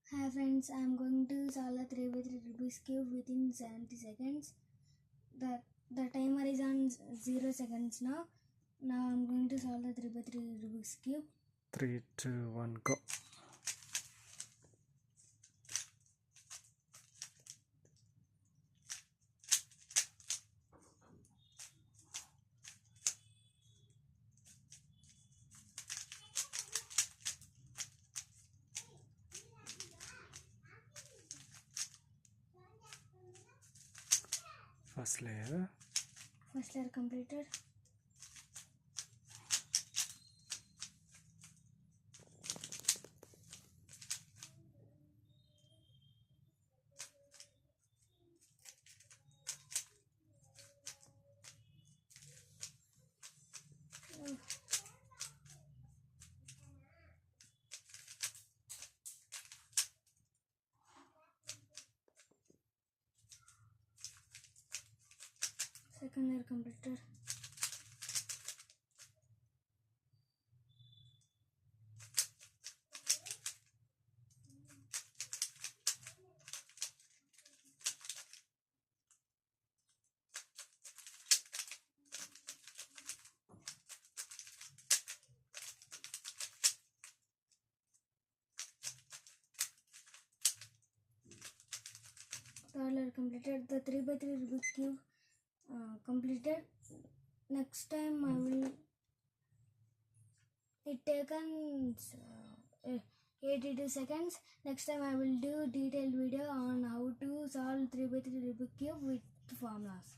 Hi friends, I am going to solve a 3 by 3 Rubik's Cube within 70 seconds. The timer is on 0 seconds now. Now I am going to solve the 3 by 3 Rubik's Cube. 3, 2, 1, go. First layer. First layer completed. Second layer completed. Third layer completed. The 3 by 3 Rubik's Cube completed. Next time I will it taken 82 seconds. Next time I will do detailed video on how to solve 3 by 3 Rubik's Cube with formulas.